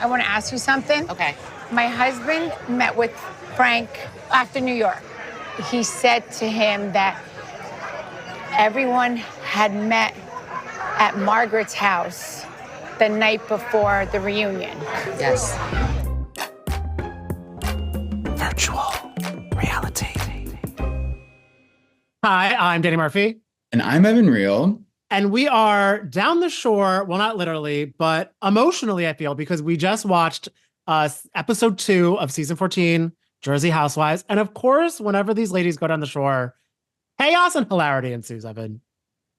I want to ask you something. Okay. My husband met with Frank after New York. He said to him that everyone had met at Margaret's house the night before the reunion. Yes. Virtual reality. Hi, I'm Danny Murphy. And I'm Evan Real. And we are down the shore, well, not literally, but emotionally, I feel, because we just watched episode 2 of season 14, Jersey Housewives. And of course, whenever these ladies go down the shore, chaos and hilarity ensues, Evan.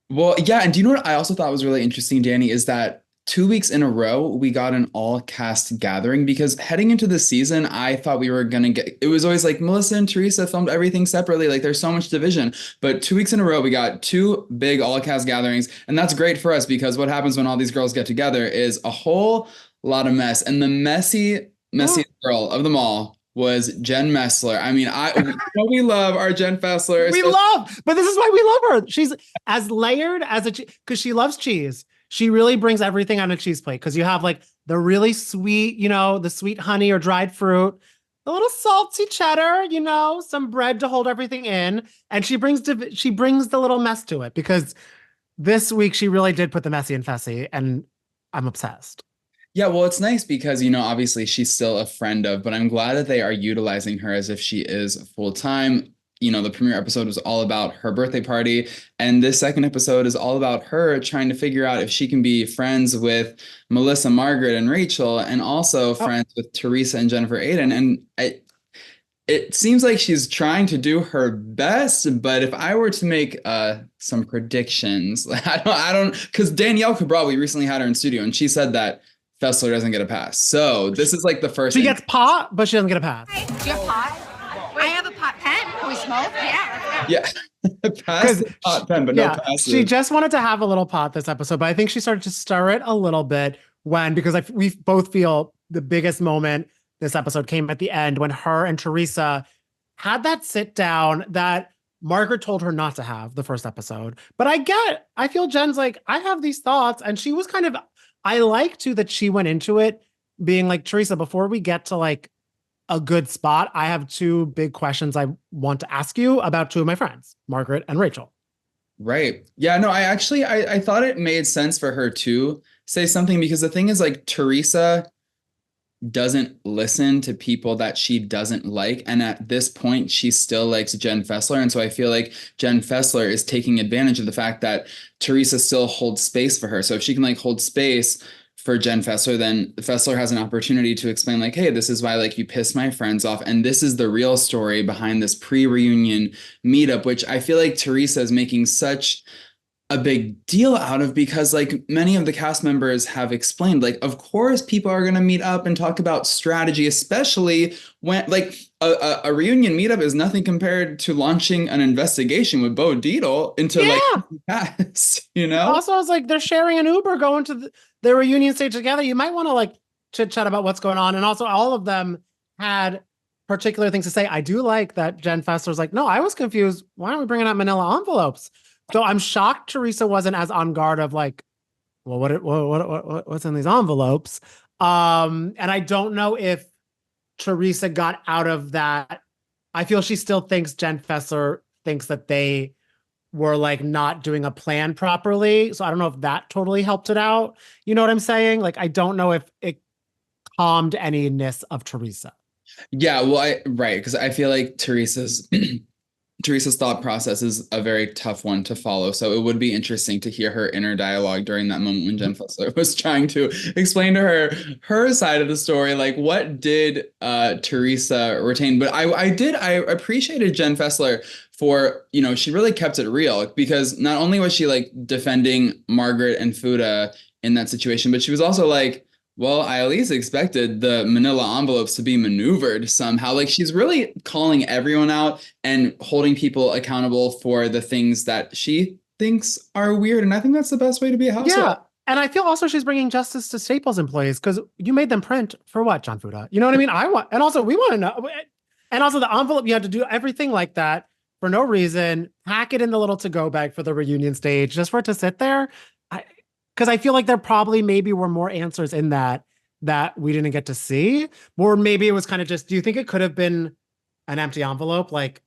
Well, yeah. And do you know what I also thought was really interesting, Danny, is that 2 weeks in a row, we got an all cast gathering, because heading into the season, I thought we were going to get, it was always like Melissa and Teresa filmed everything separately. Like there's so much division, but 2 weeks in a row, we got 2 big all cast gatherings. And that's great for us, because what happens when all these girls get together is a whole lot of mess. And the messiest girl of them all was Jenn Fessler. I mean, we love our Jenn Fessler. But this is why we love her. She's as layered as because she loves cheese. She really brings everything on a cheese plate, because you have like the really sweet, the sweet honey or dried fruit, a little salty cheddar, some bread to hold everything in. And she brings the little mess to it, because this week she really did put the messy in Fessy, and I'm obsessed. Yeah, well, it's nice because, obviously she's still a friend of, but I'm glad that they are utilizing her as if she is full time. The premiere episode was all about her birthday party. And this second episode is all about her trying to figure out if she can be friends with Melissa, Margaret, and Rachel, and also friends with Teresa and Jennifer Aiden. And it seems like she's trying to do her best. But if I were to make some predictions, I don't, because Danielle Cabral, recently had her in studio, and she said that Fessler doesn't get a pass. So this is like the first. She gets pot, but she doesn't get a pass. Hey, do you have pot? I have a pot pen. Can we smoke? Yeah. Yeah. Pass the pot pen, but no passes. She just wanted to have a little pot this episode, but I think she started to stir it a little bit because we both feel the biggest moment this episode came at the end, when her and Teresa had that sit down that Margaret told her not to have the first episode. But I feel Jen's like, I have these thoughts. And she was kind of, I like too that she went into it being like, Teresa, before we get to like a good spot, I have 2 big questions I want to ask you about 2 of my friends, Margaret and Rachel. Right. Yeah, no, I thought it made sense for her to say something, because the thing is, like, Teresa doesn't listen to people that she doesn't like. And at this point, she still likes Jenn Fessler. And so I feel like Jenn Fessler is taking advantage of the fact that Teresa still holds space for her. So if she can like hold space for Jenn Fessler, then Fessler has an opportunity to explain like, hey, this is why like you pissed my friends off. And this is the real story behind this pre-reunion meetup, which I feel like Teresa is making such a big deal out of, because like many of the cast members have explained, like, of course people are going to meet up and talk about strategy, especially when like a reunion meetup is nothing compared to launching an investigation with Bo Dietl into like past, Also, I was like, they're sharing an Uber going to the reunion stage together. You might want to like chit chat about what's going on. And also all of them had particular things to say. I do like that Jenn Fessler's like, no, I was confused. Why aren't we bringing out manila envelopes? So I'm shocked Teresa wasn't as on guard of like, well, what's in these envelopes? And I don't know if Teresa got out of that. I feel she still thinks Jenn Fessler thinks that they were like not doing a plan properly. So I don't know if that totally helped it out. You know what I'm saying? Like, I don't know if it calmed any-ness of Teresa. Yeah, well, right. Because I feel like Teresa's thought process is a very tough one to follow. So it would be interesting to hear her inner dialogue during that moment when Jenn Fessler was trying to explain to her side of the story. Like, what did Teresa retain? But I appreciated Jenn Fessler for, she really kept it real, because not only was she like defending Margaret and Fuda in that situation, but she was also like, well, I at least expected the manila envelopes to be maneuvered somehow. Like, she's really calling everyone out and holding people accountable for the things that she thinks are weird. And I think that's the best way to be a housewife. Yeah. And I feel also she's bringing justice to Staples employees, because you made them print for what, John Fuda? You know what I mean? And also we want to know. And also the envelope, you had to do everything like that for no reason. Pack it in the little to-go bag for the reunion stage just for it to sit there. Because I feel like there probably maybe were more answers in that that we didn't get to see? Or maybe it was kind of just, do you think it could have been an empty envelope, like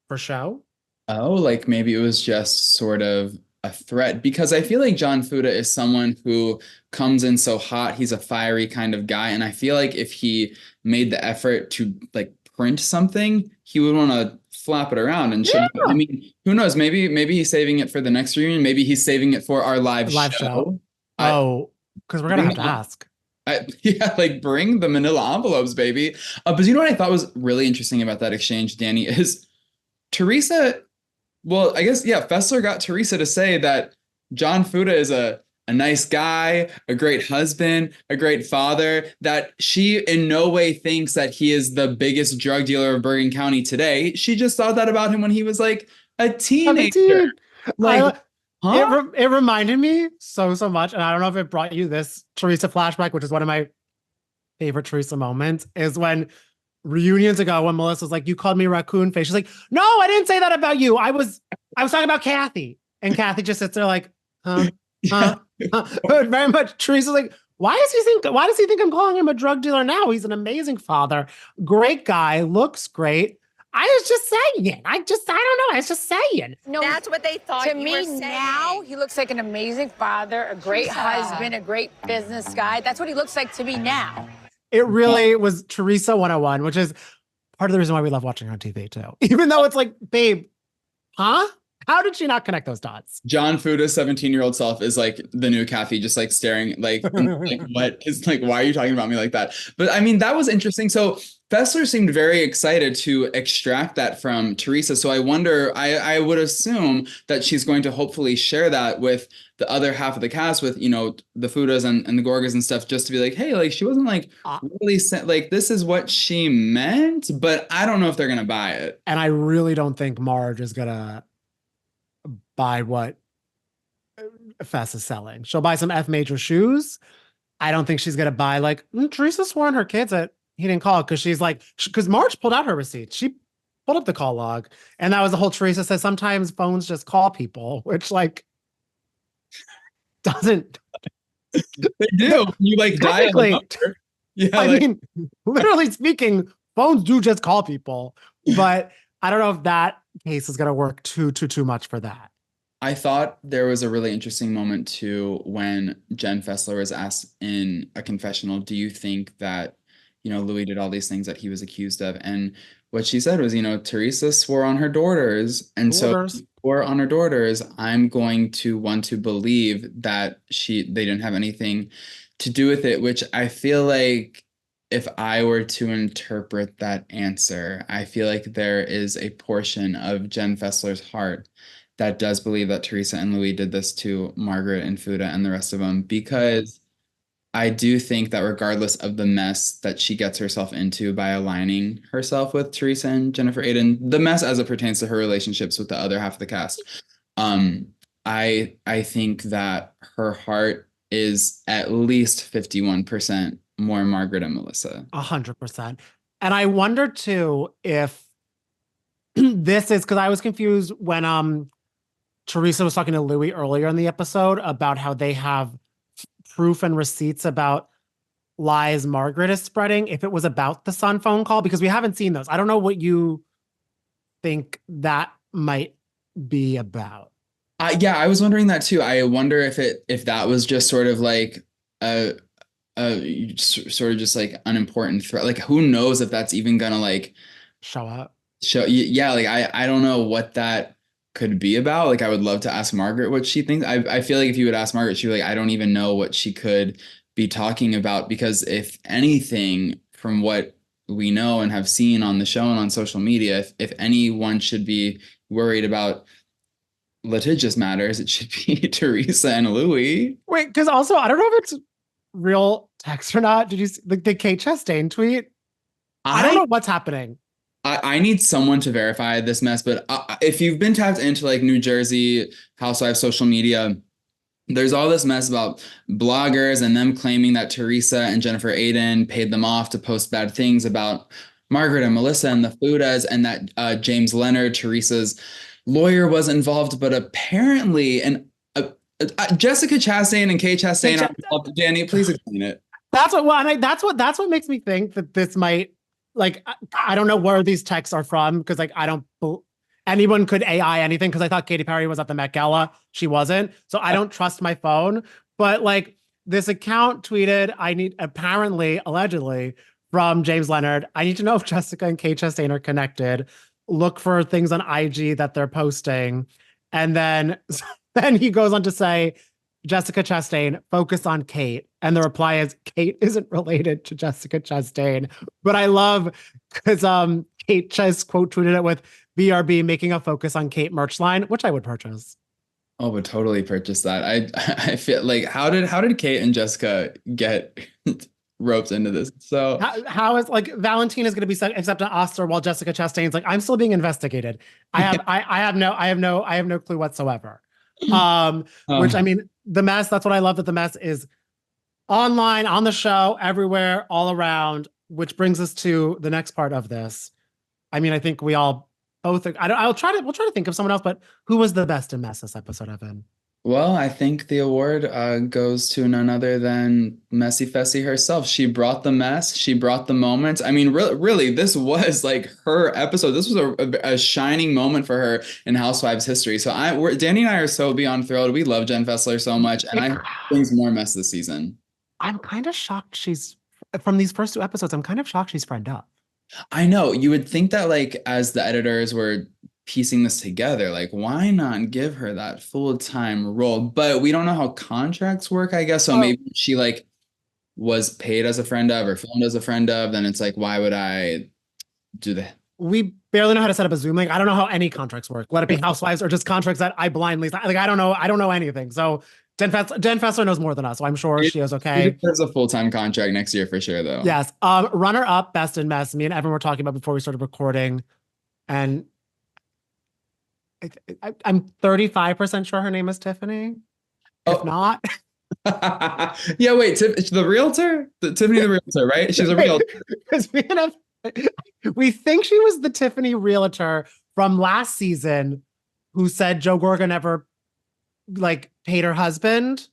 for show? Oh, like maybe it was just sort of a threat, because I feel like John Fuda is someone who comes in so hot. He's a fiery kind of guy. And I feel like if he made the effort to like print something, he would want to flap it around and show. Yeah. I mean, who knows? Maybe he's saving it for the next reunion. Maybe he's saving it for our live show. Oh, because we're gonna have to ask. Yeah, like bring the manila envelopes, baby. But you know what I thought was really interesting about that exchange, Danny, is Teresa. Well, I guess, yeah, Fessler got Teresa to say that John Fuda is a nice guy, a great husband, a great father, that she in no way thinks that he is the biggest drug dealer of Bergen County today. She just thought that about him when he was like a teenager. Like, huh? It reminded me so much, and I don't know if it brought you this Teresa flashback, which is one of my favorite Teresa moments, is when reunions ago when Melissa's like, you called me raccoon face. She's like, no, I didn't say that about you. I was talking about Kathy. And Kathy just sits there like, huh? But very much Teresa's like, why does he think I'm calling him a drug dealer now? He's an amazing father, great guy, looks great. I was just saying. I don't know. I was just saying. No, That's what they thought to you me were saying. now, he looks like an amazing father, a great husband, a great business guy. That's what he looks like to me now. It really was Teresa 101, which is part of the reason why we love watching her on TV too. Even though it's like, babe, huh? How did she not connect those dots? John Fuda's 17-year-old self is like the new Kathy, just like staring, like what is like, why are you talking about me like that? But I mean, that was interesting. So Fessler seemed very excited to extract that from Teresa. So I wonder, I would assume that she's going to hopefully share that with the other half of the cast, with, you know, the Fudas and the Gorgas and stuff, just to be like, hey, like she wasn't like really like, this is what she meant, but I don't know if they're going to buy it. And I really don't think Marge is going to buy what Fess is selling. She'll buy some F major shoes. I don't think she's going to buy like, Teresa swore on her kids that he didn't call, because she's like, because Marge pulled out her receipts. She pulled up the call log, and that was the whole Teresa says sometimes phones just call people, which like doesn't. They do. You like die. Yeah, I mean, literally speaking, phones do just call people, but I don't know if that case is going to work too much for that. I thought there was a really interesting moment too when Jenn Fessler was asked in a confessional, do you think that, you know, Louis did all these things that he was accused of? And what she said was, you know, Teresa swore on her daughters. And so swore on her daughters, I'm going to want to believe that they didn't have anything to do with it, which I feel like if I were to interpret that answer, I feel like there is a portion of Jenn Fessler's heart that does believe that Teresa and Louis did this to Margaret and Fuda and the rest of them, because I do think that regardless of the mess that she gets herself into by aligning herself with Teresa and Jennifer Aydin, the mess as it pertains to her relationships with the other half of the cast, I think that her heart is at least 51% more Margaret and Melissa. 100%. And I wonder too if this is, because I was confused when Teresa was talking to Louis earlier in the episode about how they have proof and receipts about lies Margaret is spreading, if it was about the Sun phone call, because we haven't seen those. I don't know what you think that might be about. Yeah, I was wondering that too. I wonder if that was just sort of like a sort of just like unimportant threat. Like, who knows if that's even gonna like show up. Yeah, like I don't know what that could be about. Like, I would love to ask Margaret what she thinks. I feel like if you would ask Margaret, she'd be like, I don't even know what she could be talking about, because if anything, from what we know and have seen on the show and on social media, if anyone should be worried about litigious matters, it should be Teresa and Louis. Wait, because also I don't know if it's real text or not. Did you see the Kate Chastain tweet? I don't know what's happening. I need someone to verify this mess, but if you've been tapped into like New Jersey Housewives social media, there's all this mess about bloggers and them claiming that Teresa and Jennifer Aydin paid them off to post bad things about Margaret and Melissa and the Fudas, and that James Leonard, Teresa's lawyer, was involved. But apparently, and Jessica Chastain and Kate Chastain are involved. Danny, please explain it. That's what makes me think that this might, like, I don't know where these texts are from, because like anyone could AI anything, because I thought Katy Perry was at the Met Gala. She wasn't. So I don't trust my phone. But like, this account tweeted, allegedly, from James Leonard, I need to know if Jessica and Kate Chastain are connected. Look for things on IG that they're posting. And then he goes on to say, Jessica Chastain, focus on Kate. And the reply is, Kate isn't related to Jessica Chastain. But I love, because Kate just quote tweeted it with BRB making a focus on Kate merch line, which I would purchase. Oh, would totally purchase that. I feel like, how did Kate and Jessica get roped into this? So how is, like, Valentine is going to be accepting an Oscar while Jessica Chastain's like, I'm still being investigated. I have no clue whatsoever. Which, I mean, the mess, that's what I love, that the mess is online, on the show, everywhere, all around, which brings us to the next part of this. I mean, I think we all both, we'll try to think of someone else, but who was the best in mess this episode, Evan? Well, I think the award goes to none other than Messy Fessy herself. She brought the mess. She brought the moments. I mean, really, this was like her episode. This was a shining moment for her in Housewives history. So Danny and I are so beyond thrilled. We love Jenn Fessler so much, and I hope she brings more mess this season. I'm kind of shocked from these first two episodes, I'm kind of shocked she's friend up. I know. You would think that, like, as the editors were piecing this together, like, why not give her that full-time role? But we don't know how contracts work, I guess. So maybe she, like, was paid as a friend of or filmed as a friend of. Then it's like, why would I do that? We barely know how to set up a Zoom link. I don't know how any contracts work. Let it be Housewives or just contracts that I blindly, like, I don't know anything. So Jenn Fessler knows more than us, so I'm sure she is okay. There's a full-time contract next year for sure, though. Yes. Runner up, best in mess. Me and Evan were talking about before we started recording, and I'm 35% sure her name is Tiffany. If not, yeah. Wait, the realtor, Tiffany, the realtor, right? She's a realtor. Because we think she was the Tiffany realtor from last season, who said Joe Gorga never, like, paid her husband.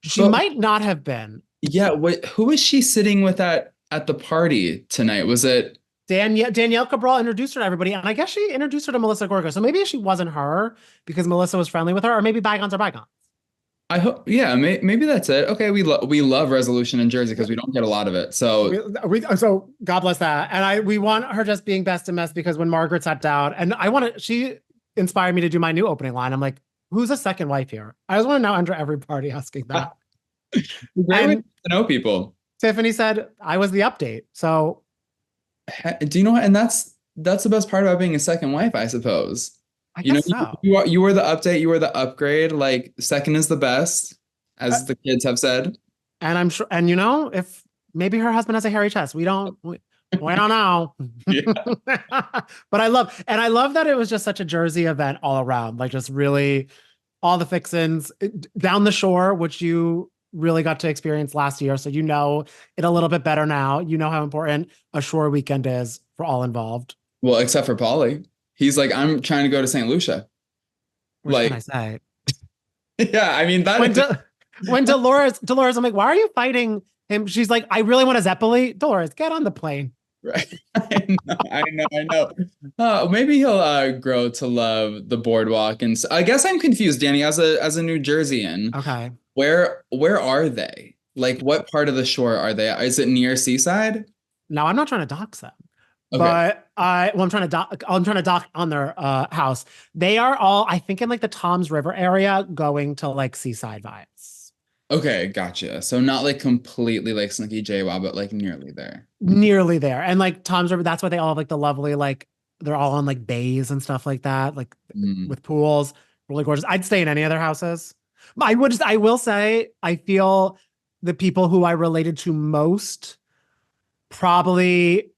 She might not have been. Yeah. Who was she sitting with at the party tonight? Was it Danielle Cabral introduced her to everybody, and I guess she introduced her to Melissa Gorga. So maybe she wasn't her because Melissa was friendly with her, or maybe bygones are bygones. I hope, yeah, maybe that's it. Okay, we love resolution in Jersey because we don't get a lot of it. So so God bless that. And we want her just being best in mess, because when Margaret sat down, and she inspired me to do my new opening line. I'm like, who's a second wife here? I just want to now enter every party asking that. Great way to know people. Tiffany said I was the update. So do you know what? And that's the best part about being a second wife, I suppose. I guess so. You were the update, you were the upgrade. Like, second is the best, as the kids have said. And I'm sure, and if maybe her husband has a hairy chest, we don't know. But I love that it was just such a Jersey event all around. Like, just really all the fixins down the shore, which you really got to experience last year. So it a little bit better now. You know how important a shore weekend is for all involved. Well, except for Pauly. He's like, I'm trying to go to St. Lucia. What can I say? Yeah, I mean, that when Dolores, I'm like, why are you fighting him? She's like, I really want a Zeppeli. Dolores, get on the plane. Right. I know. Maybe he'll grow to love the boardwalk. And I guess I'm confused, Danny, as a New Jerseyan. Okay. Where are they? Like, what part of the shore are they? Is it near Seaside? No, I'm not trying to dox them. Okay. But I'm trying to dock on their house. They are all, I think, in like the Toms River area, going to like Seaside vibes. Okay, gotcha. So not like completely like Snooki JWoww, but like nearly there. Nearly there. And like Toms River, that's why they all have like the lovely, like, they're all on like bays and stuff like that, like with pools. Really gorgeous. I'd stay in any of their houses. I will say, I feel the people who I related to most, probably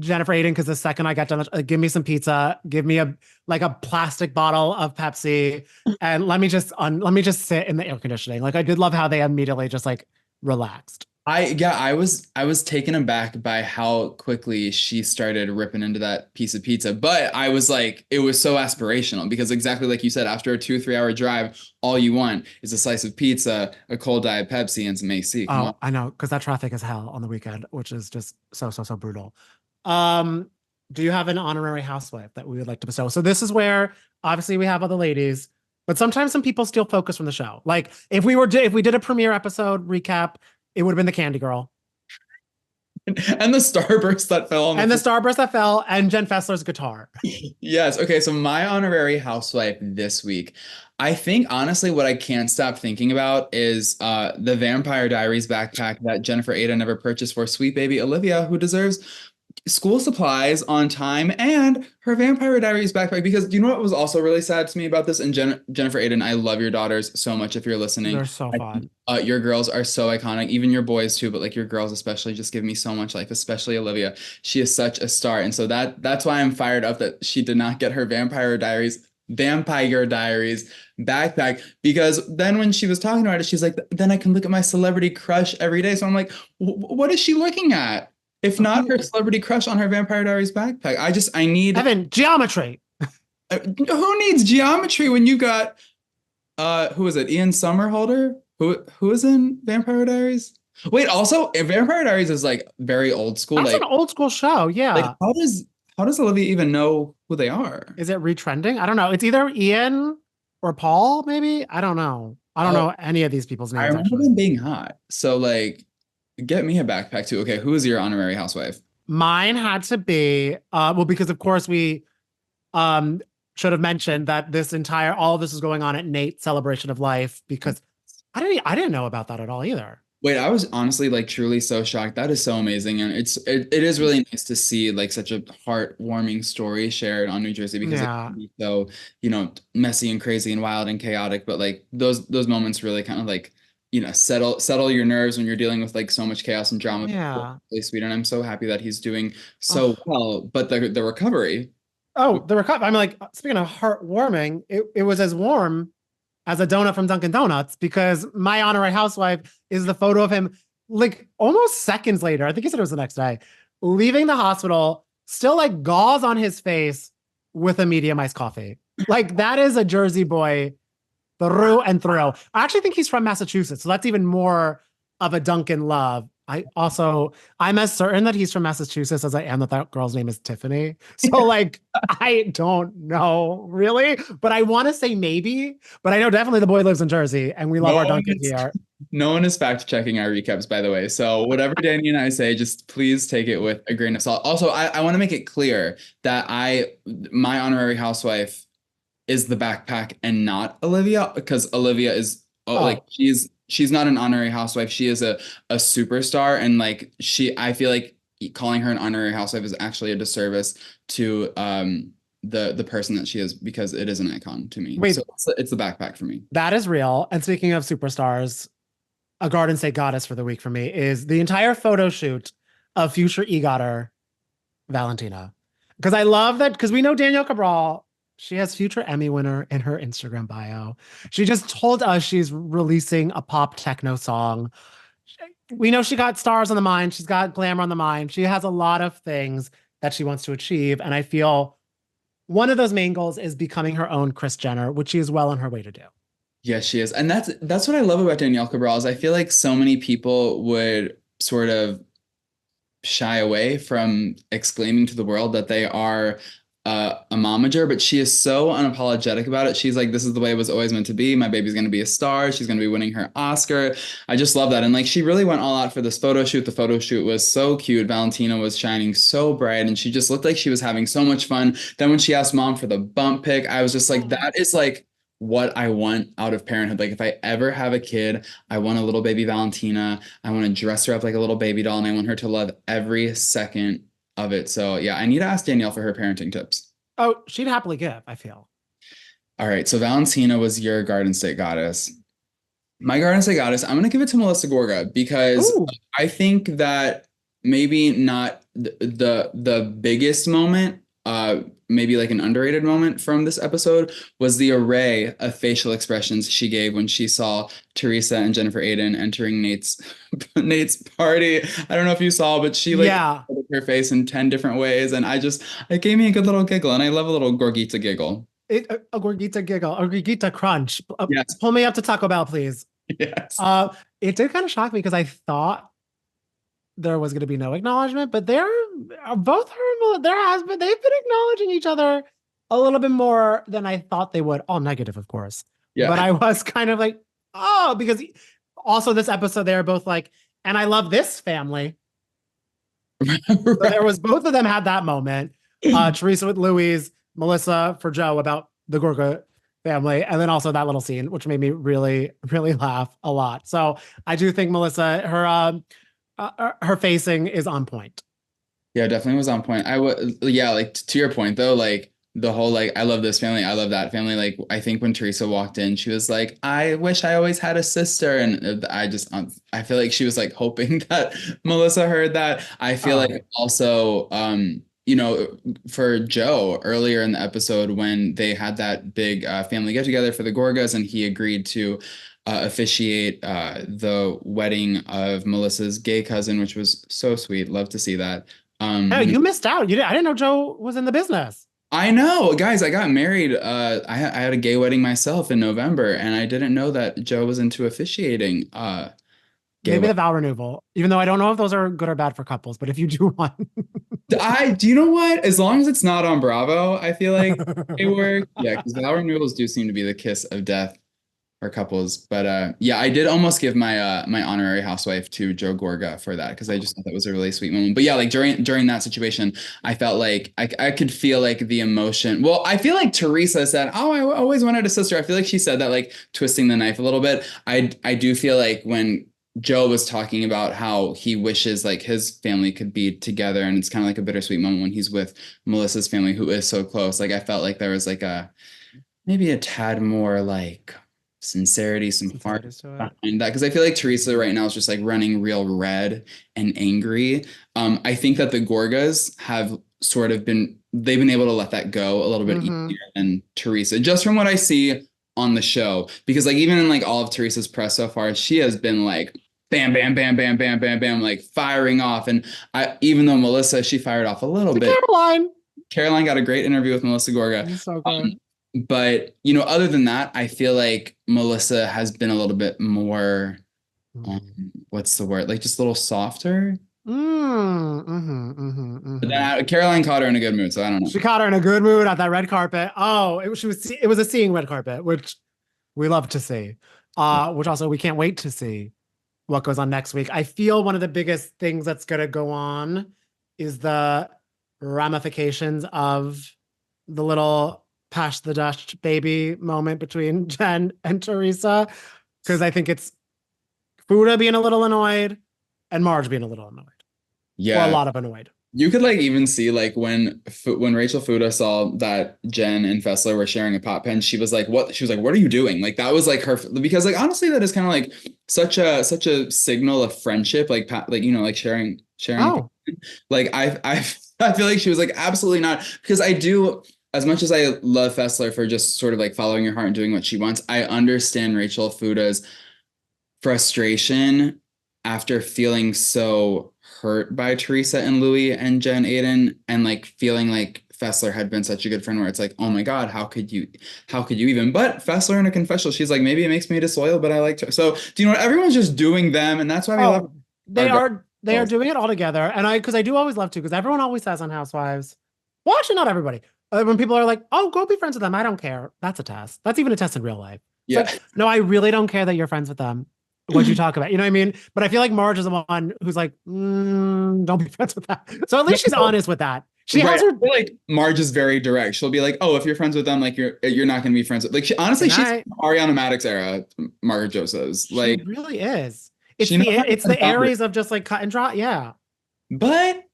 Jennifer Aiden, because the second I got done, give me some pizza, give me a plastic bottle of Pepsi, and let me just sit in the air conditioning. Like, I did love how they immediately just like relaxed. I was taken aback by how quickly she started ripping into that piece of pizza. But I was like, it was so aspirational because exactly like you said, after a 2-3 hour drive, all you want is a slice of pizza, a cold Diet Pepsi, and some AC. Come on. Oh, I know, because that traffic is hell on the weekend, which is just so brutal. Um, do you have an honorary housewife that we would like to bestow? So this is where obviously we have other ladies, but sometimes some people steal focus from the show. Like if we did a premiere episode recap, it would have been the Candy Girl. And the starburst that fell on and the starburst that fell, and Jenn Fessler's guitar. Yes. Okay. So my honorary housewife this week, I think honestly, what I can't stop thinking about is the Vampire Diaries backpack that Jennifer Aida never purchased for sweet baby Olivia, who deserves school supplies on time and her Vampire Diaries backpack. Because you know what was also really sad to me about this? And Jennifer Aiden, I love your daughters so much. If you're listening, they're so fun. Your girls are so iconic, even your boys too, but like your girls especially just give me so much life, especially Olivia. She is such a star. And so that's why I'm fired up that she did not get her Vampire Diaries backpack, because then when she was talking about it, she's like, then I can look at my celebrity crush every day. So I'm like, what is she looking at? If not her celebrity crush on her Vampire Diaries backpack? I need Evan, geometry. Who needs geometry when you got who is it? Ian Somerhalder? Who is in Vampire Diaries? Wait, also Vampire Diaries is like very old school. That's like an old school show, yeah. Like how does Olivia even know who they are? Is it retrending? I don't know. It's either Ian or Paul, maybe. I don't know. I don't know any of these people's names. I remember them being hot. So like, get me a backpack too. Okay, who is your honorary housewife? Mine had to be well, because of course we should have mentioned that all of this is going on at Nate's celebration of life, because I didn't know about that at all either. Wait, I was honestly like truly so shocked. That is so amazing. And it is really nice to see like such a heartwarming story shared on New Jersey, because it can be so, messy and crazy and wild and chaotic. But like those moments really kind of like, settle your nerves when you're dealing with like so much chaos and drama. Yeah. Really sweet. And I'm so happy that he's doing so well. But the recovery. Oh, the recovery. I'm like, speaking of heartwarming, it was as warm as a donut from Dunkin' Donuts, because my honorary housewife is the photo of him like almost seconds later. I think he said it was the next day, leaving the hospital, still like gauze on his face with a medium iced coffee. Like that is a Jersey boy through and through. I actually think he's from Massachusetts, so that's even more of a Dunkin' love. I'm as certain that he's from Massachusetts as I am that girl's name is Tiffany. So like, I don't know really, but I want to say maybe, but I know definitely the boy lives in Jersey and we love our Dunkin' here. No one is fact checking our recaps, by the way. So whatever Danny and I say, just please take it with a grain of salt. Also, I want to make it clear that my honorary housewife is the backpack and not Olivia, because Olivia is like she's not an honorary housewife. She is a superstar, and like I feel like calling her an honorary housewife is actually a disservice to the person that she is, because it is an icon to me. Wait, so it's the backpack for me. That is real. And speaking of superstars, a Garden State goddess for the week for me is the entire photo shoot of future EGOTer Valentina. Because I love that, because we know Danielle Cabral, she has future Emmy winner in her Instagram bio. She just told us she's releasing a pop techno song. We know she got stars on the mind. She's got glamour on the mind. She has a lot of things that she wants to achieve. And I feel one of those main goals is becoming her own Kris Jenner, which she is well on her way to do. Yes, she is. And that's what I love about Danielle Cabral is I feel like so many people would sort of shy away from exclaiming to the world that they are a momager, but she is so unapologetic about it. She's like, this is the way it was always meant to be. My baby's going to be a star. She's going to be winning her Oscar. I just love that. And like, she really went all out for this photo shoot. The photo shoot was so cute. Valentina was shining so bright and she just looked like she was having so much fun. Then when she asked mom for the bump pic, I was just like, that is like what I want out of parenthood. Like if I ever have a kid, I want a little baby Valentina. I want to dress her up like a little baby doll and I want her to love every second of it. So yeah, I need to ask Danielle for her parenting tips. Oh, she'd happily give, I feel. All right. So Valentina was your Garden State goddess. My Garden State goddess, I'm going to give it to Melissa Gorga, because I think that maybe not the biggest moment maybe like an underrated moment from this episode was the array of facial expressions she gave when she saw Teresa and Jennifer Aiden entering Nate's party. I don't know if you saw, but she like her face in 10 different ways, and it gave me a good little giggle, and I love a little Gorgita giggle. A Gorgita giggle, a Gorgita crunch. Yes. Pull me up to Taco Bell, please. Yes. It did kind of shock me because I thought there was going to be no acknowledgement, but they've been acknowledging each other a little bit more than I thought they would. All negative, of course. Yeah. But I was kind of like, oh, because also this episode, they're both like, and I love this family. Right. So there was, both of them had that moment. Teresa with Louise, Melissa for Joe about the Gorga family, and then also that little scene, which made me really, really laugh a lot. So I do think Melissa, her facing is on point. Yeah, definitely was on point. Like to your point though, like the whole like I love this family, I love that family. Like I think when Teresa walked in, she was like, I wish I always had a sister, and I feel like she was like hoping that Melissa heard that. I feel like also for Joe earlier in the episode when they had that big family get together for the Gorgas, and he agreed to officiate the wedding of Melissa's gay cousin, which was so sweet. Love to see that. You missed out. I didn't know Joe was in the business. I know, guys. I got married. I had a gay wedding myself in November, and I didn't know that Joe was into officiating. Maybe the vow renewal, even though I don't know if those are good or bad for couples. But if you do one, do you know what? As long as it's not on Bravo, I feel like they work. Yeah, because vow renewals do seem to be the kiss of death for couples. But yeah, I did almost give my my honorary housewife to Joe Gorga for that, because I just thought that was a really sweet moment. But yeah, like during that situation, I felt like I could feel like the emotion. Well, I feel like Teresa said, "Oh, I always wanted a sister." I feel like she said that like twisting the knife a little bit. I do feel like when Joe was talking about how he wishes like his family could be together, and it's kind of like a bittersweet moment when he's with Melissa's family, who is so close. Like I felt like there was like maybe a tad more like sincerity, some heart behind that, because I feel like Teresa right now is just like running real red and angry. I think that the Gorgas have sort of they've been able to let that go a little bit easier than Teresa, just from what I see on the show, because like even in like all of Teresa's press so far, she has been like bam, bam, bam, bam, bam, bam, bam, like firing off. And even though Melissa, she fired off a little bit. Caroline got a great interview with Melissa Gorga. So good. But, other than that, I feel like Melissa has been a little bit more, what's the word? Like just a little softer. But then Caroline caught her in a good mood, so I don't know. She caught her in a good mood at that red carpet. Oh, it was a seeing red carpet, which we love to see. Which also we can't wait to see what goes on next week. I feel one of the biggest things that's going to go on is the ramifications of the little Pass the Dutch baby moment between Jenn and Teresa, because I think it's Fuda being a little annoyed and Marge being a little annoyed. Yeah, or a lot of annoyed. You could like even see like when Rachel Fuda saw that Jenn and Fessler were sharing a pot pen, she was like, "What?" She was like, "What are you doing?" Like that was like her, because like honestly, that is kind of like such a signal of friendship, like like sharing. Oh. Like I feel like she was like absolutely not, because I do. As much as I love Fessler for just sort of like following her heart and doing what she wants, I understand Rachel Fuda's frustration after feeling so hurt by Teresa and Louis and Jenn Aiden, and like feeling like Fessler had been such a good friend, where it's like, oh my God, how could you even? But Fessler in a confessional, she's like, maybe it makes me disloyal, but I liked her. So do you know what? Everyone's just doing them, and that's why we love. They are doing it all together, and because I do always love to, because everyone always says on Housewives, well, actually not everybody. When people are like, oh, go be friends with them, I don't care. That's a test. That's even a test in real life. Yeah. Like, no, I really don't care that you're friends with them. What'd you talk about? You know what I mean? But I feel like Marge is the one who's like, don't be friends with that. So at least she's honest with that. She has her. I feel like Marge is very direct. She'll be like, oh, if you're friends with them, like you're not going to be friends with. Like she's Ariana Madix era, Margaret Joseph's. Like she really is. It's the Aries of just like cut and dry. Yeah. But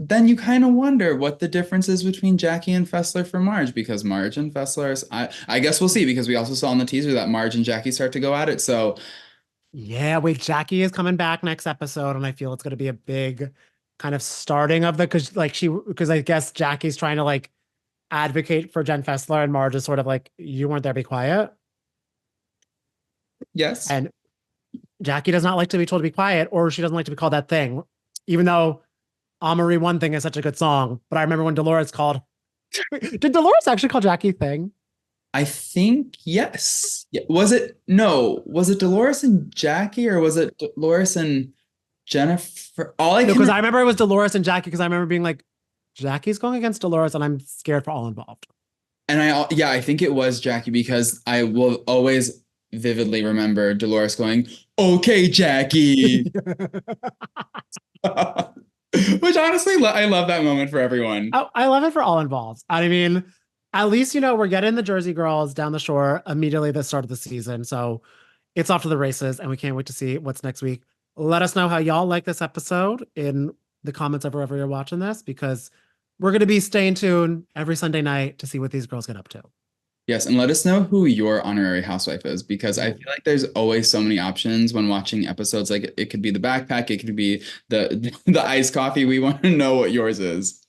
then you kind of wonder what the difference is between Jackie and Fessler for Marge, because Marge and Fessler, I guess we'll see, because we also saw in the teaser that Marge and Jackie start to go at it. So yeah, wait, Jackie is coming back next episode, and I feel it's going to be a big kind of starting of because I guess Jackie's trying to like advocate for Jen Fessler, and Marge is sort of like, you weren't there, be quiet. Yes. And Jackie does not like to be told to be quiet, or she doesn't like to be called that thing, even though Honorary One Thing is such a good song. But I remember when Dolores called, did Dolores actually call Jackie thing? I think yes. Was it Dolores and Jackie, or was it Dolores and Jennifer? Because I remember it was Dolores and Jackie, because I remember being like, Jackie's going against Dolores and I'm scared for all involved. And I think it was Jackie, because I will always vividly remember Dolores going, "Okay, Jackie." Which honestly, I love that moment for everyone. Oh, I love it for all involved. I mean, at least, we're getting the Jersey girls down the shore immediately at the start of the season. So it's off to the races, and we can't wait to see what's next week. Let us know how y'all like this episode in the comments of wherever you're watching this, because we're going to be staying tuned every Sunday night to see what these girls get up to. Yes, and let us know who your honorary housewife is, because I feel like there's always so many options when watching episodes. Like, it could be the backpack, it could be the iced coffee. We want to know what yours is.